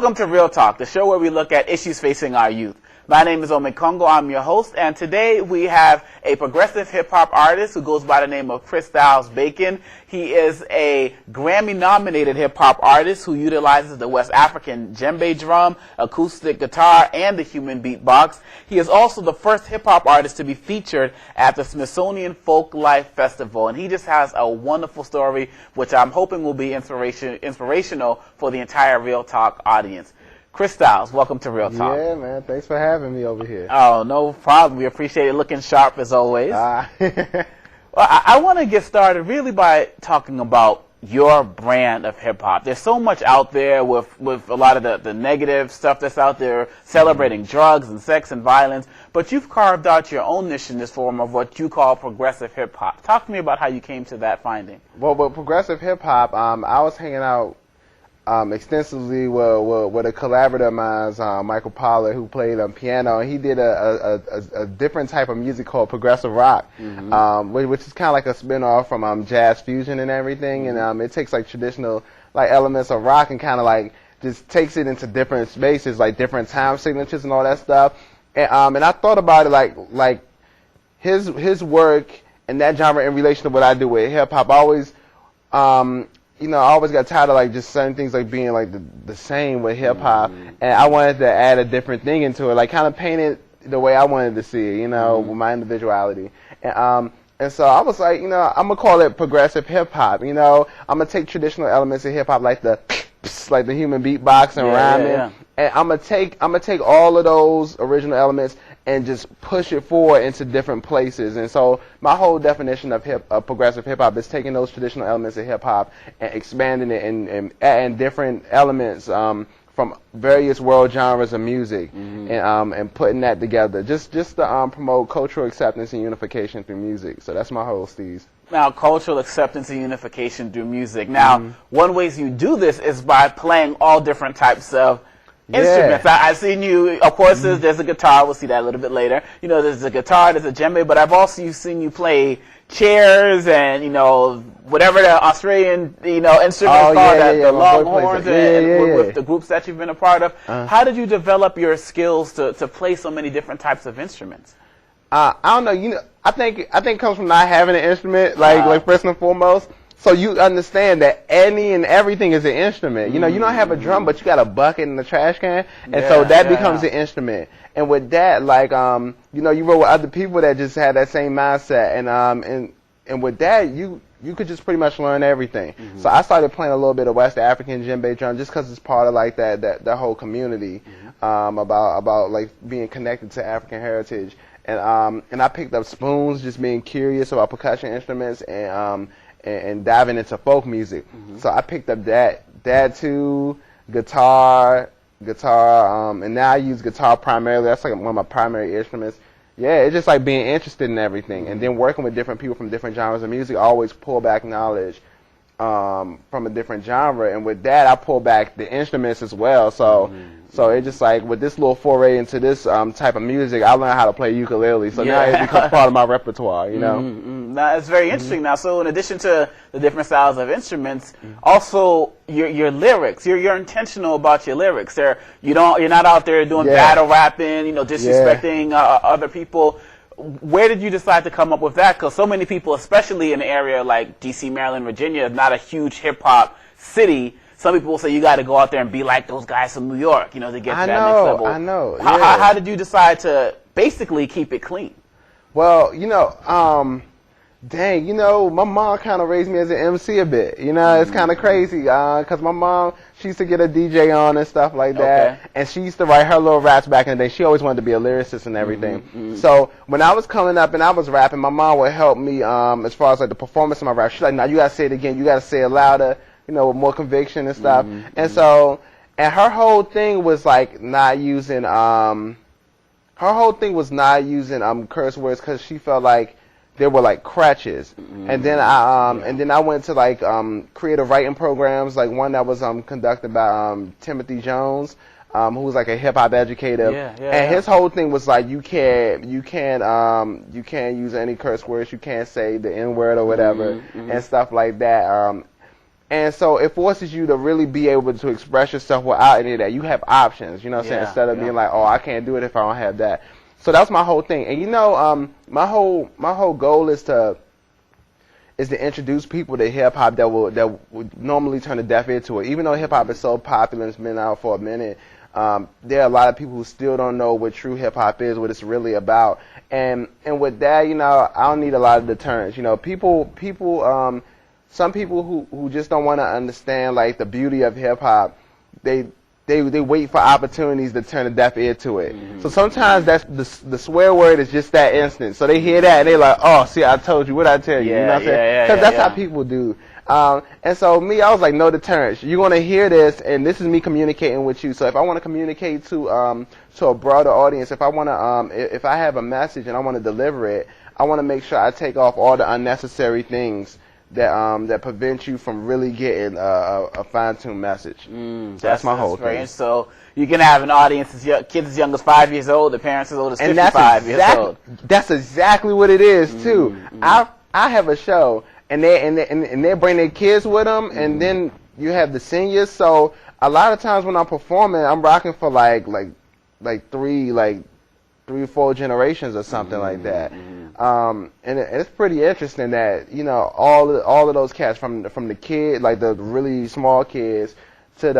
Welcome to Real Talk, the show where we look at issues facing our youth. My name is Omekongo. I'm your host, and today we have a progressive hip-hop artist who goes by the name of Christylez Bacon. He is a Grammy-nominated hip-hop artist who utilizes the West African djembe drum, acoustic guitar, and the human beatbox. He is also the first hip-hop artist to be featured at the Smithsonian Folk Life Festival, and he just has a wonderful story, which I'm hoping will be inspirational for the entire Real Talk audience. Christylez, welcome to Real Talk. Yeah, man. Thanks for having me over here. Oh, no problem. We appreciate it. Looking sharp as always. Well, I want to get started really by talking about your brand of hip-hop. There's so much out there with a lot of the negative stuff that's out there, celebrating drugs and sex and violence, but you've carved out your own niche in this form of what you call progressive hip-hop. Talk to me about how you came to that finding. Well, with progressive hip-hop, I was hanging out extensively with a collaborator of mine, Michael Pollard, who played piano, and he did a different type of music called progressive rock, which is kind of like a spin-off from jazz fusion and everything, and it takes like traditional like elements of rock and kind of like just takes it into different spaces, like different time signatures and all that stuff, and I thought about it like his work and that genre in relation to what I do with hip-hop. I always I always got tired of like just certain things like being like the same with hip hop, and I wanted to add a different thing into it, like kind of paint it the way I wanted to see it, with my individuality. And so I was like, I'm gonna call it progressive hip hop. I'm gonna take traditional elements of hip hop like the human beatbox and rhyming, and I'm gonna take all of those original elements and just push it forward into different places. And so my whole definition of progressive hip-hop is taking those traditional elements of hip-hop and expanding it and adding different elements from various world genres of music and putting that together just to promote cultural acceptance and unification through music. So that's my whole steez. Now, cultural acceptance and unification through music. Now, one ways you do this is by playing all different types of instruments. I've seen you, of course, there's a guitar. We'll see that a little bit later. There's a guitar, there's a djembe, but I've also seen you play chairs and, whatever the Australian, instruments called, the longhorns with the groups that you've been a part of. How did you develop your skills to play so many different types of instruments? I don't know. I think it comes from not having an instrument, like first and foremost. So you understand that any and everything is an instrument. You don't have a drum, but you got a bucket and a trash can, and so that becomes an instrument. And with that, like you roll with other people that just had that same mindset, and with that, you could just pretty much learn everything. So I started playing a little bit of West African djembe drum just because it's part of like that whole community about like being connected to African heritage. And I picked up spoons, just being curious about percussion instruments and diving into folk music. So I picked up that too, guitar, and now I use guitar primarily. That's like one of my primary instruments. Yeah, it's just like being interested in everything, and then working with different people from different genres of music. I always pull back knowledge from a different genre, and with that I pull back the instruments as well. So it's just like with this little foray into this type of music, I learned how to play ukulele. So now it becomes part of my repertoire, Now, it's very interesting now. So in addition to the different styles of instruments, also your lyrics, you're intentional about your lyrics. You're not out there doing battle rapping, disrespecting other people. Where did you decide to come up with that? Because so many people, especially in an area like D.C., Maryland, Virginia, not a huge hip-hop city. Some people will say you got to go out there and be like those guys from New York, to get to that next level. I know. How did you decide to basically keep it clean? Well, my mom kind of raised me as an MC a bit. It's kind of crazy because my mom, she used to get a DJ on and stuff like that, and she used to write her little raps back in the day. She always wanted to be a lyricist and everything. So when I was coming up and I was rapping, my mom would help me as far as like the performance of my rap. She's like, "Now you gotta say it again. You gotta say it louder, with more conviction and stuff." And so, and her whole thing was like not using curse words because she felt like they were like crutches. And then I went to like creative writing programs, like one that was conducted by Timothy Jones, who was like a hip hop educator. And his whole thing was like you can't use any curse words, you can't say the N word or whatever and stuff like that. And so it forces you to really be able to express yourself without any of that. You have options, you know what I'm saying? Instead of being like, oh, I can't do it if I don't have that. So that's my whole thing. And you know, my whole goal is to introduce people to hip hop that would normally turn a deaf ear to it. Even though hip hop is so popular and it's been out for a minute, there are a lot of people who still don't know what true hip hop is, what it's really about. And with that, you know, I don't need a lot of deterrence. You know, some people who just don't want to understand like the beauty of hip hop, they wait for opportunities to turn a deaf ear to it. Mm-hmm. So sometimes that's the swear word is just that instant. So they hear that and they're like, oh, see, I told you. What I tell you? You know what I'm saying? Because that's how people do. And so me, I was like, no deterrence. You're gonna hear this, and this is me communicating with you. So if I want to communicate to a broader audience, if I want to, if I have a message and I want to deliver it, I want to make sure I take off all the unnecessary things that prevent you from really getting a fine-tuned message. That's my whole thing. So you can have an audience, kids as young as 5 years old, the parents as old as 55 years old. That's exactly what it is too. I have a show, and they bring their kids with them, and then you have the seniors. So a lot of times when I'm performing, I'm rocking for like three or four generations or something like that. And it's pretty interesting that, you know, all of those cats from the kid, like the really small kids, to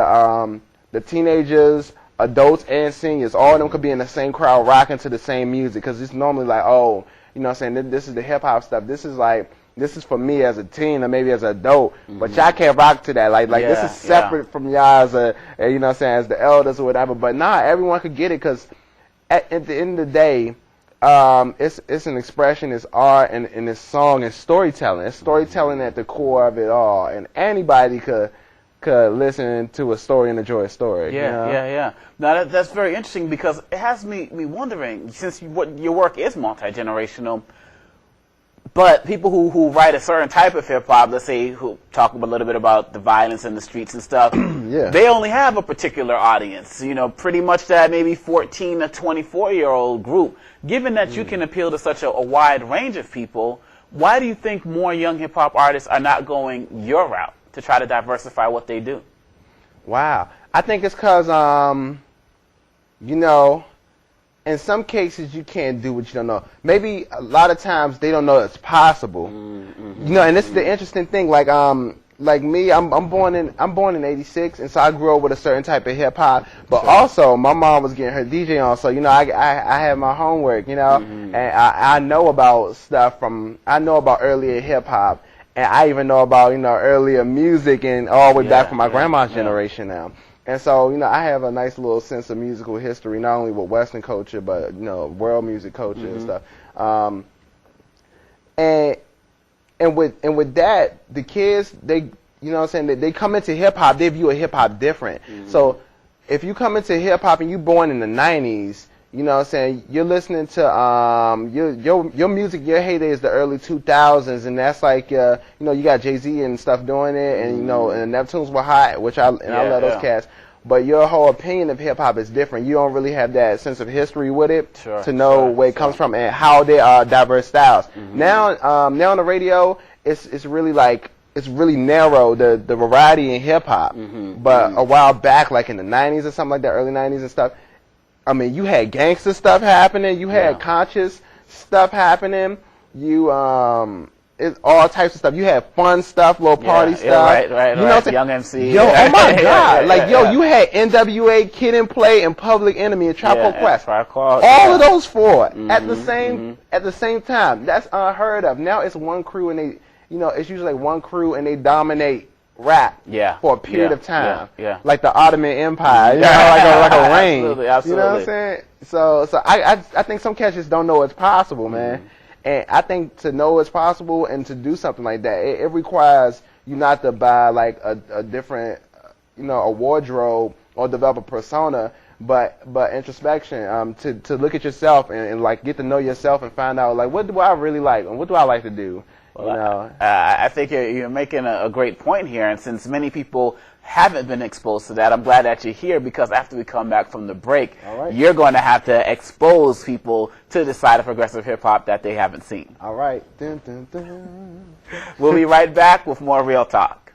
the teenagers, adults, and seniors, all of them could be in the same crowd rocking to the same music, because it's normally like, oh, you know what I'm saying, this is the hip hop stuff. This is for me as a teen or maybe as an adult, but y'all can't rock to that. Like this is separate from y'all as you know what I'm saying, as the elders or whatever. But nah, everyone could get it, because at the end of the day, it's an expression, it's art, and it's song and storytelling. It's storytelling at the core of it all, and anybody could listen to a story and enjoy a story. Yeah. Now that's very interesting, because it has me wondering, since your work is multi-generational, but people who write a certain type of hip-hop, let's say, who talk a little bit about the violence in the streets and stuff, they only have a particular audience, you know, pretty much that maybe 14 to 24-year-old group. Given that you can appeal to such a wide range of people, why do you think more young hip-hop artists are not going your route to try to diversify what they do? Wow. I think it's because, you know, in some cases, you can't do what you don't know. Maybe a lot of times they don't know it's possible. You know, and this is the interesting thing. Like me, I'm born in '86, and so I grew up with a certain type of hip hop. But also, my mom was getting her DJ on, so you know, I had my homework. You know, and I know about stuff I know about earlier hip hop, and I even know about, you know, earlier music, and all the way back from my grandma's generation now. And so, you know, I have a nice little sense of musical history, not only with Western culture, but, you know, world music culture and stuff. And with that, the kids, they, you know what I'm saying, they come into hip hop, they view a hip hop different. So if you come into hip hop and you born in the 90s, you know what I'm saying, you're listening to your music, your heyday is the early 2000s, and that's like you know, you got Jay-Z and stuff doing it, and you know, and Neptunes were hot, which I love those cats. But your whole opinion of hip hop is different. You don't really have that sense of history with it to know where it comes from and how there are diverse styles. Now on the radio, it's really like, it's really narrow, the variety in hip hop. But a while back, like in the 90s or something like that, early 90s and stuff, I mean, you had gangster stuff happening, you had conscious stuff happening, it's all types of stuff. You had fun stuff, little party stuff. Right. You know what I'm saying? Young MC. Yo, oh my God. You had NWA, Kid and Play, and Public Enemy, and Tribe Called Quest. All of those four at the same time. That's unheard of. Now it's one crew, and they, you know, it's usually like one crew, and they dominate rap for a period of time. Like the Ottoman Empire, you know, like a reign. Absolutely. You know what I'm saying? So I think some cats just don't know it's possible, man. And I think to know it's possible and to do something like that, it requires you not to buy like a different, you know, a wardrobe or develop a persona, but introspection, to look at yourself and like get to know yourself and find out like, what do I really like and what do I like to do. Well, you know? I think you're making a great point here, and since many people haven't been exposed to that, I'm glad that you're here, because after we come back from the break, you're going to have to expose people to the side of progressive hip-hop that they haven't seen. All right. Dun, dun, dun. We'll be right back with more Real Talk.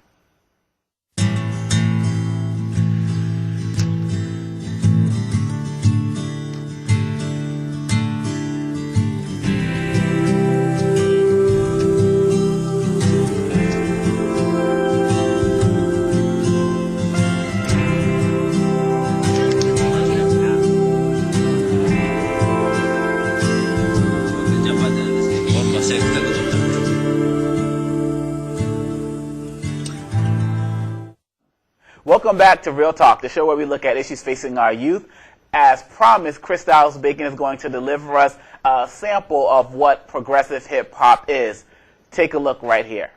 Welcome back to Real Talk, the show where we look at issues facing our youth. As promised, Christylez Bacon is going to deliver us a sample of what progressive hip-hop is. Take a look right here.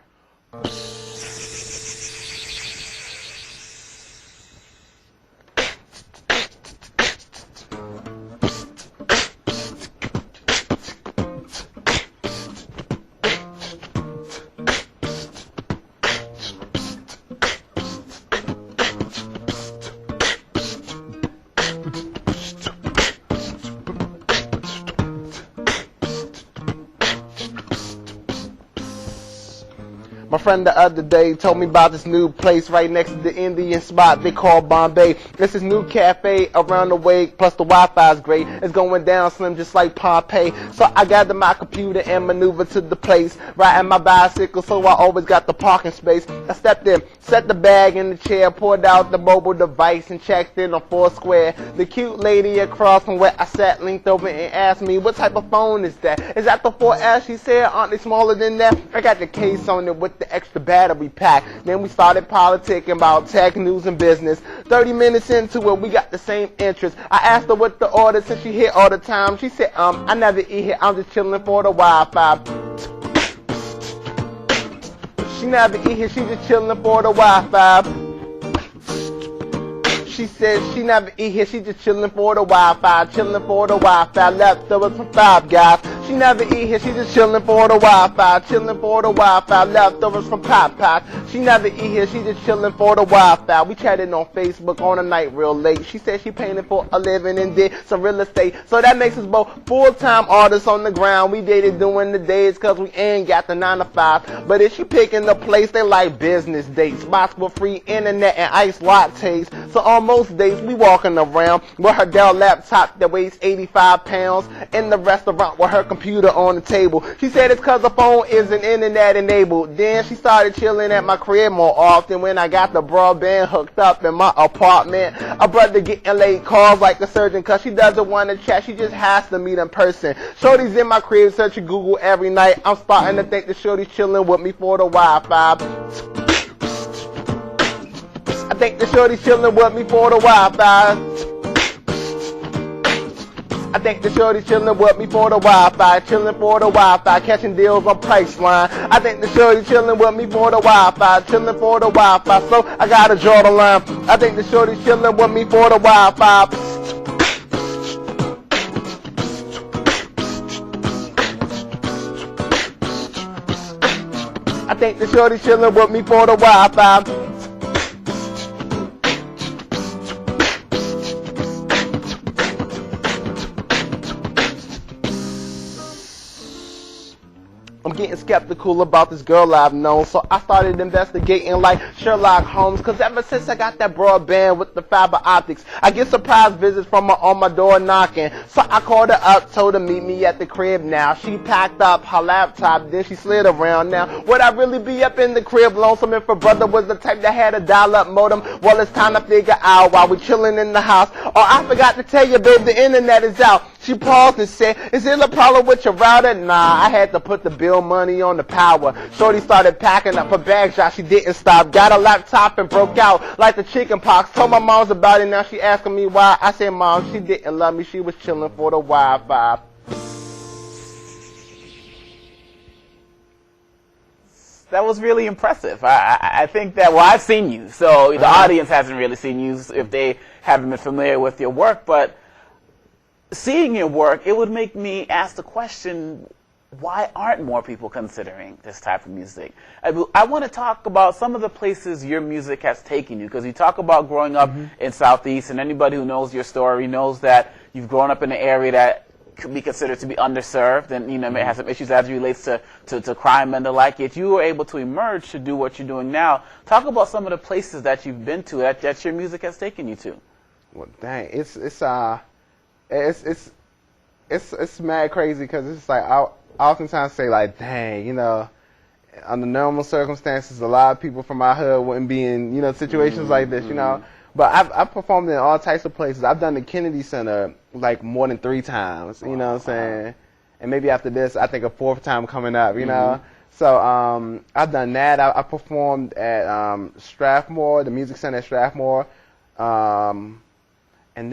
My friend the other day told me about this new place right next to the Indian spot they call Bombay. It's this new cafe around the way, plus the Wi-Fi's great. It's going down slim just like Pompeii. So I gathered my computer and maneuvered to the place, riding my bicycle so I always got the parking space. I stepped in, set the bag in the chair, pulled out the mobile device and checked in on Foursquare. The cute lady across from where I sat leaned over and asked me, what type of phone is that? Is that the 4S? She said, aren't they smaller than that? I got the case on it with the extra battery pack. Then we started politicking about tech, news, and business. 30 minutes into it, we got the same interest. I asked her what the order since she here all the time. She said, I never eat here, I'm just chilling for the Wi-Fi. She never eat here, she just chilling for the Wi-Fi. She said she never eat here, she just chilling for the Wi-Fi, chilling for the Wi-Fi, leftovers from Five Guys. She never eat here, she just chilling for the Wi-Fi, chilling for the Wi-Fi, leftovers from Pop Pop. She never eat here, she just chilling for the Wi-Fi. We chatted on Facebook on a night real late. She said she painted for a living and did some real estate. So that makes us both full-time artists on the ground. We dated during the days cause we ain't got the 9 to 5. But if she picking the place, they like business dates. Spots with free internet and iced lattes. So on most days we walking around with her Dell laptop that weighs 85 pounds in the restaurant with her computer on the table. She said it's cause the phone isn't internet enabled. Then she started chilling at my crib more often when I got the broadband hooked up in my apartment. A brother getting late calls like a surgeon cause she doesn't want to chat, she just has to meet in person. Shorty's in my crib searching Google every night. I'm starting to think that Shorty's chilling with me for the Wi-Fi. I think the Shorty's chilling with me for the Wi-Fi. I think the Shorty's chilling with me for the Wi-Fi, chilling for the Wi-Fi, catching deals on Priceline. I think the Shorty's chilling with me for the Wi-Fi, chilling for the Wi-Fi, so I gotta draw the line. I think the Shorty's chilling with me for the Wi-Fi. I think the Shorty's chilling with me for the Wi-Fi. I'm getting skeptical about this girl I've known, so I started investigating like Sherlock Holmes, cause ever since I got that broadband with the fiber optics, I get surprise visits from her on my door knocking. So I called her up, told her meet me at the crib now. She packed up her laptop, then she slid around. Now, would I really be up in the crib lonesome if her brother was the type that had a dial-up modem? Well, it's time to figure out while we chilling in the house. Oh, I forgot to tell you, babe, the internet is out. She paused and said, is there a problem with your router? Nah, I had to put the bill money on the power. Shorty started packing up her bags, y'all. She didn't stop. Got a laptop and broke out like the chicken pox. Told my mom's about it, now she asking me why. I said, Mom, she didn't love me. She was chilling for the Wi-Fi. That was really impressive. I think that, well, I've seen you, so the audience hasn't really seen you if they haven't been familiar with your work, but seeing your work, it would make me ask the question, why aren't more people considering this type of music? I want to talk about some of the places your music has taken you, because you talk about growing up in Southeast, and anybody who knows your story knows that you've grown up in an area that could be considered to be underserved and, you know, may have some issues as it relates to crime and the like, yet you were able to emerge to do what you're doing now. Talk about some of the places that you've been to that your music has taken you to. Well, dang, it's mad crazy, because it's like I oftentimes say like, dang, you know, under normal circumstances, a lot of people from my hood wouldn't be in, you know, situations like this, you know. But I've performed in all types of places. I've done the Kennedy Center like more than 3 times, you know what I'm saying? And maybe after this, I think a 4th time coming up, you know. So I've done that. I performed at Strathmore, the Music Center at Strathmore, and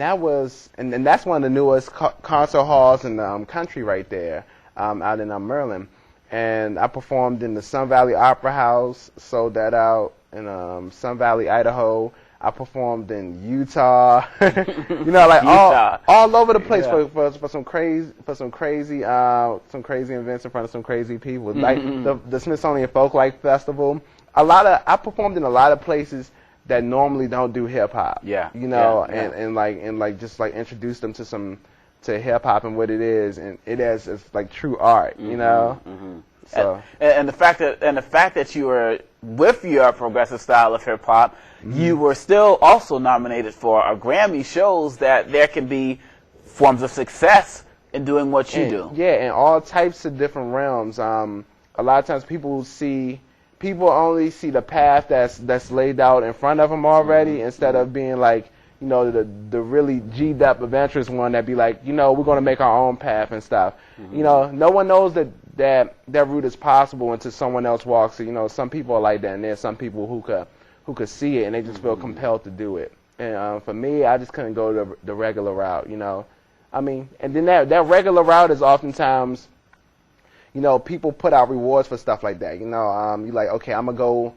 that's one of the newest concert halls in the country right there, out in Maryland. And I performed in the Sun Valley Opera House, sold that out in Sun Valley, Idaho. I performed in Utah, like Utah. all over the place Yeah. for some crazy events in front of some crazy people. Like the Smithsonian Folklife Festival. I performed in a lot of places that normally don't do hip hop. Yeah. And just like introduce them to hip hop and what it is, and it's like true art, So and the fact that you were with your progressive style of hip hop, you were still also nominated for a Grammy, shows that there can be forms of success in doing what you do. Yeah, in all types of different realms. A lot of times people only see the path that's laid out in front of them already, instead of being like, the really G'd up adventurous one that be like, we're going to make our own path and stuff. No one knows that route is possible until someone else walks it. Some people are like that, and there's some people who could see it and they just feel compelled to do it. And for me, I just couldn't go the regular route. And then that regular route is oftentimes, people put out rewards for stuff like that. You're like, okay, I'm gonna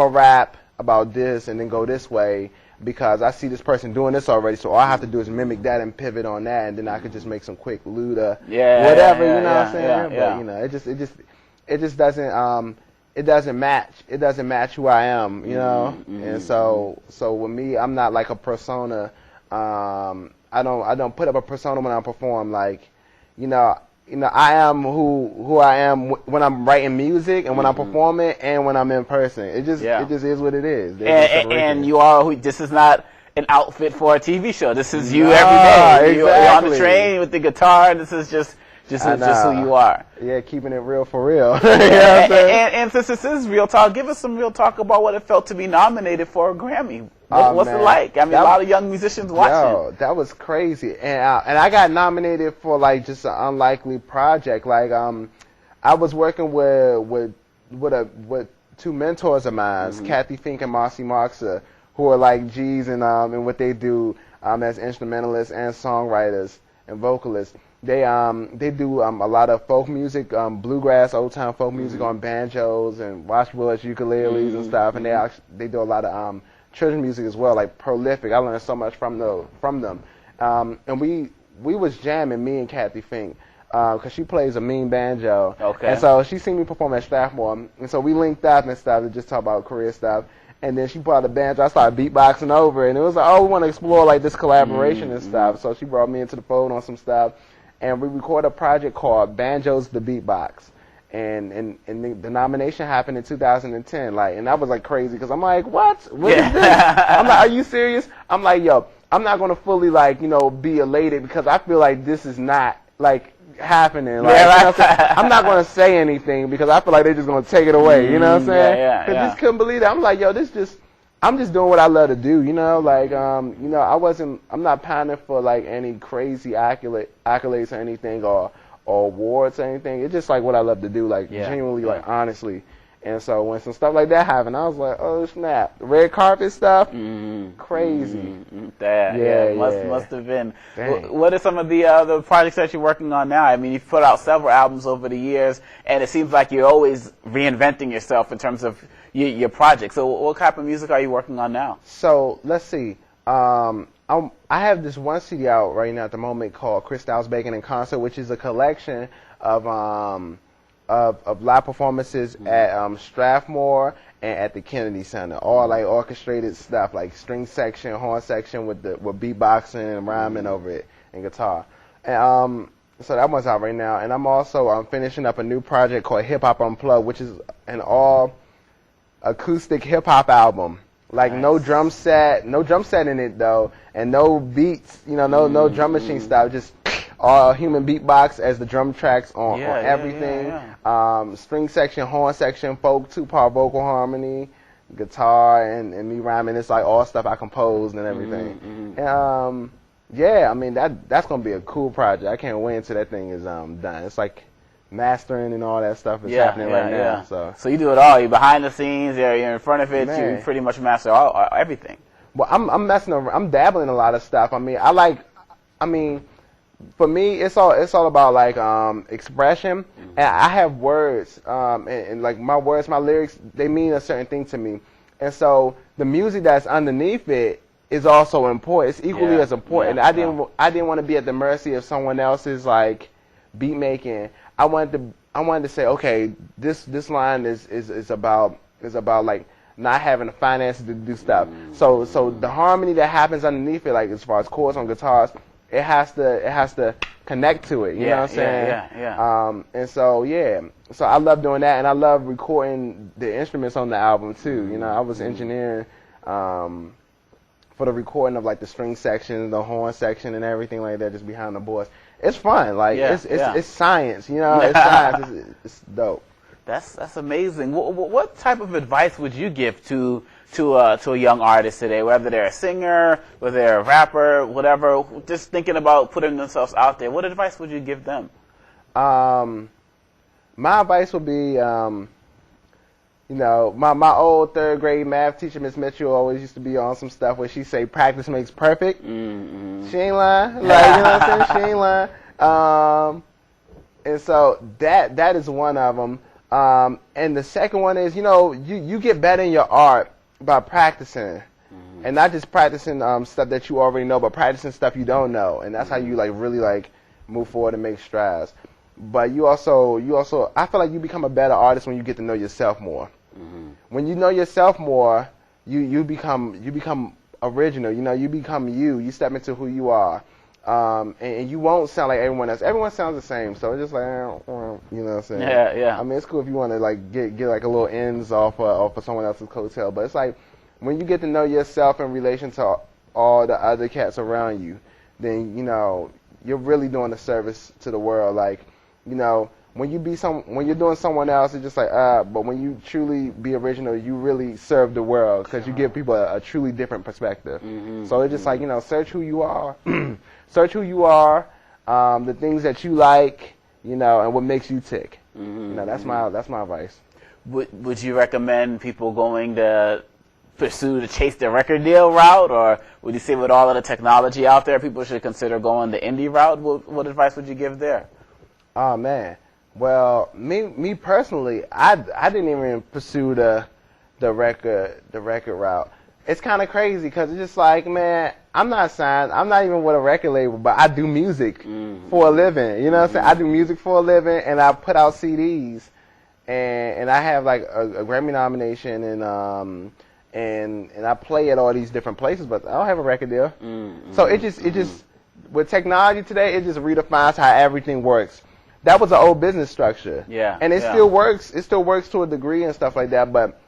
rap about this and then go this way, because I see this person doing this already, so all I have to do is mimic that and pivot on that, and then I could just make some quick whatever, what I'm saying? But it just doesn't it doesn't match who I am, And so with me, I'm not like a persona. I don't put up a persona when I perform. Like, I am who I am when I'm writing music and when I'm performing and when I'm in person. It just is what it is. And you are this is not an outfit for a TV show. This is you every day. Exactly. You're on the train with the guitar. This is just who you are. Yeah, keeping it real for real. And since this is Real Talk, give us some real talk about what it felt to be nominated for a Grammy. What's it like? I mean, a lot of young musicians watching. Yo, that was crazy. And I got nominated for like just an unlikely project. Like I was working with two mentors of mine, Kathy Fink and Marcy Marxa, who are like G's in what they do as instrumentalists and songwriters and vocalists. They do a lot of folk music, bluegrass, old time folk music on banjos and washboards, ukuleles and stuff, and they do a lot of children's music as well, like prolific. I learned so much from them. And we was jamming, me and Kathy Fink, because she plays a mean banjo. Okay. And so she seen me perform at Strathmore, and so we linked up and stuff to just talk about career stuff. And then she brought the banjo. I started beatboxing over it, and it was like, oh, we want to explore like this collaboration and stuff. So she brought me into the fold on some stuff. And we recorded a project called Banjos the Beatbox, and the nomination happened in 2010. Like, and that was like crazy because I'm like, what is this? I'm like, are you serious? I'm like, yo, I'm not gonna fully like be elated because I feel like this is not like happening. Like, I'm not gonna say anything because I feel like they're just gonna take it away. You know what I'm saying? Cause just couldn't believe it. I'm like, yo, I'm just doing what I love to do, like, I'm not pining for, like, any crazy accolades or anything or awards or anything. It's just, like, what I love to do, like, genuinely, like, honestly. And so when some stuff like that happened, I was like, oh, snap. The red carpet stuff, crazy. Must have been. What are some of the other projects that you're working on now? I mean, you've put out several albums over the years, and it seems like you're always reinventing yourself in terms of your project. So what type of music are you working on now? So let's see. I have this one CD out right now at the moment called Christylez Bacon in Concert, which is a collection of live performances at Strathmore and at the Kennedy Center. All like orchestrated stuff, like string section, horn section with beatboxing and rhyming over it and guitar. And so that one's out right now. And I'm finishing up a new project called Hip Hop Unplugged, which is an all acoustic hip hop album. Like nice. no drum set in it though, and no beats, no drum machine style, just all human beatbox as the drum tracks on everything. String section, horn section, folk, 2-part vocal harmony, guitar, and me rhyming. It's like all stuff I composed and everything. And I mean that's gonna be a cool project. I can't wait until that thing is done. It's like mastering and all that stuff is happening right now. So you do it all. You're behind the scenes. You're in front of it. Man. You pretty much master everything. Well, I'm messing around. I'm dabbling in a lot of stuff. I mean, for me, it's all about like expression, and I have words, and like my words, my lyrics, they mean a certain thing to me, and so the music that's underneath it is also important. It's equally as important. I didn't want to be at the mercy of someone else's like beat making. I wanted to say, okay, this line is about like not having the finances to do stuff. So the harmony that happens underneath it, like as far as chords on guitars, it has to connect to it. You know what I'm saying? And so I love doing that, and I love recording the instruments on the album too. You know, I was engineering for the recording of like the string section, the horn section, and everything like that, just behind the boards. It's fun, like it's science. You know, it's science. It's dope. That's amazing. What type of advice would you give to a young artist today, whether they're a singer, whether they're a rapper, whatever, just thinking about putting themselves out there? What advice would you give them? My advice would be, you know, my old third grade math teacher, Miss Mitchell, always used to be on some stuff where she say practice makes perfect. Mm-hmm. She ain't lying. Like, you know what I'm saying? She ain't lying. And so that is one of them. And the second one is, you know, you get better in your art by practicing, and not just practicing stuff that you already know, but practicing stuff you don't know, and that's how you like really like move forward and make strides. But you also, I feel like you become a better artist when you get to know yourself more. When you know yourself more, you become original. You know, you become you. You step into who you are. And you won't sound like everyone else. Everyone sounds the same, so it's just like, you know what I'm saying? Yeah. I mean, it's cool if you want to like get like a little ends off of someone else's coattail, but it's like when you get to know yourself in relation to all the other cats around you, then you know you're really doing a service to the world. Like, you know, when you're doing someone else, it's just like but when you truly be original, you really serve the world because you give people a truly different perspective. So it's just like, you know, search who you are. Search who you are, the things that you like, you know, and what makes you tick. You know, that's my advice. Would you recommend people going to chase the record deal route, or would you say with all of the technology out there, people should consider going the indie route? What advice would you give there? Oh man, well, me personally, I didn't even pursue the record route. It's kind of crazy because it's just like, man, I'm not signed. I'm not even with a record label, but I do music for a living. You know what I'm saying? I do music for a living, and I put out CDs, and I have like a Grammy nomination, and I play at all these different places, but I don't have a record deal. So it just with technology today, it just redefines how everything works. That was an old business structure. And it still works. It still works to a degree and stuff like that, but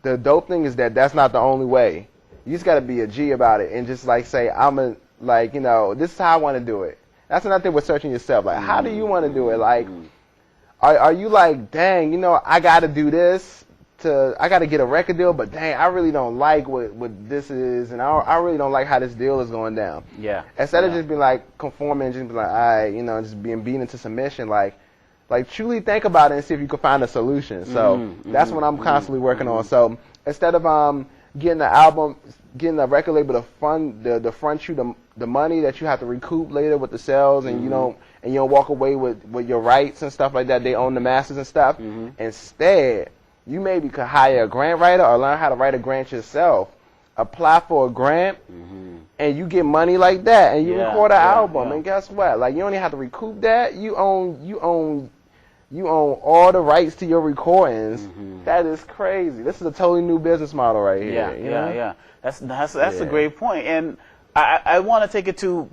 the dope thing is that that's not the only way. You just got to be a G about it and just like say, like, you know, this is how I want to do it. That's another thing with searching yourself. Like, how do you want to do it? Like, are you like, dang, you know, I got to do this I got to get a record deal, but dang, I really don't like what this is, and I really don't like how this deal is going down. Instead of just being like conforming and just be like, all right, you know, just being beaten into submission, like truly think about it and see if you can find a solution. So that's what I'm constantly working on. So instead of getting a record label to fund the front you the money that you have to recoup later with the sales, and you don't walk away with your rights and stuff like that. They own the masters and stuff. Instead, you maybe could hire a grant writer or learn how to write a grant yourself. Apply for a grant, and you get money like that, and you record an album. And guess what? Like, you only have to recoup that. You own all the rights to your recordings. That is crazy. This is a totally new business model right here. That's a great point. And I want to take it to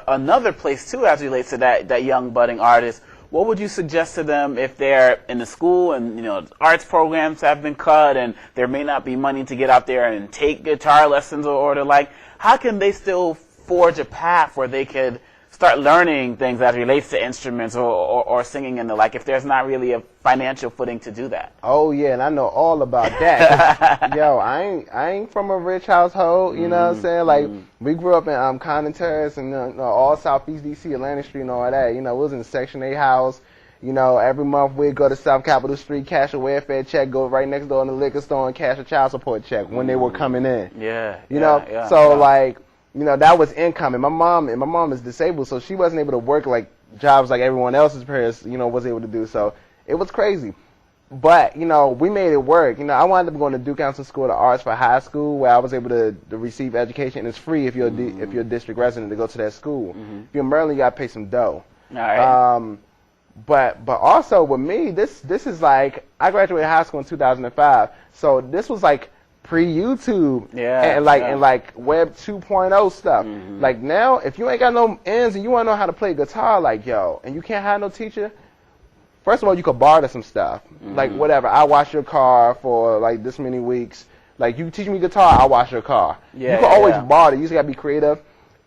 another place too, as it relates to that young budding artist. What would you suggest to them if they're in the school and, you know, arts programs have been cut and there may not be money to get out there and take guitar lessons or the like? How can they still forge a path where they could start learning things that relates to instruments or singing and the like, if there's not really a financial footing to do that? Oh yeah, and I know all about that. Yo, I ain't from a rich household, you know what I'm saying? Like, we grew up in Condon Terrace and all Southeast DC, Atlantic Street and all that. You know, it was in Section 8 house. You know, every month we'd go to South Capitol Street, cash a welfare check, go right next door in the liquor store and cash a child support check when they were coming in. You know, like, you know, that was income. And my mom is disabled, so she wasn't able to work like jobs like everyone else's parents, you know, was able to do. So it was crazy. But, you know, we made it work. You know, I wound up going to Duke Counseling School of Arts for high school, where I was able to receive education. It's free if you're if you're a district resident to go to that school. If you're in Maryland, you got to pay some dough. All right. But also with me, this is like, I graduated high school in 2005, so this was like pre-YouTube and like Web 2.0 stuff. Like now, if you ain't got no ends and you want to know how to play guitar, like yo, and you can't have no teacher. First of all, you could barter some stuff. Like, whatever. I wash your car for, like, this many weeks. Like, you teach me guitar, I'll wash your car. You can always barter. You just got to be creative.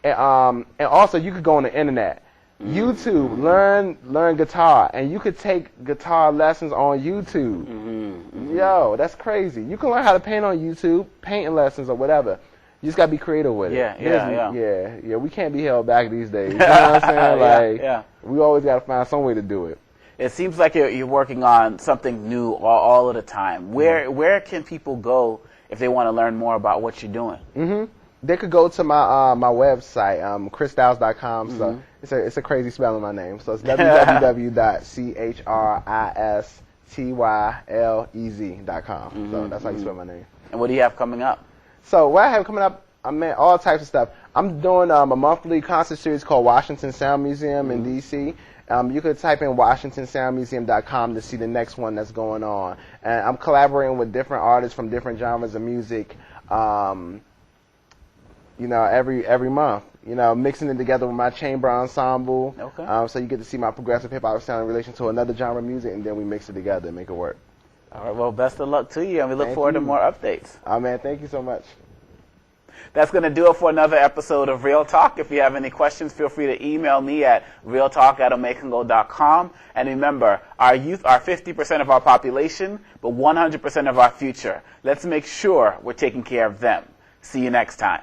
And also, you could go on the internet. YouTube, learn guitar. And you could take guitar lessons on YouTube. Yo, that's crazy. You can learn how to paint on YouTube, painting lessons or whatever. You just got to be creative with it. Yeah, we can't be held back these days. You know what I'm saying? Like, we always got to find some way to do it. It seems like you're working on something new all of the time. Where can people go if they want to learn more about what you're doing? They could go to my my website, Christylez.com. So it's a crazy spelling of my name. So it's www.Christylez.com. So that's how you spell my name. And what do you have coming up? So what I have coming up, I mean, all types of stuff. I'm doing a monthly concert series called Washington Sound Museum in D.C. You could type in WashingtonSoundMuseum.com to see the next one that's going on. And I'm collaborating with different artists from different genres of music, you know, every month. You know, mixing it together with my chamber ensemble. So you get to see my progressive hip-hop sound in relation to another genre of music, and then we mix it together and make it work. All right, well, best of luck to you, and we look forward to more updates. Oh, man, thank you so much. That's going to do it for another episode of Real Talk. If you have any questions, feel free to email me at realtalk@omecongo.com. And remember, our youth are 50% of our population, but 100% of our future. Let's make sure we're taking care of them. See you next time.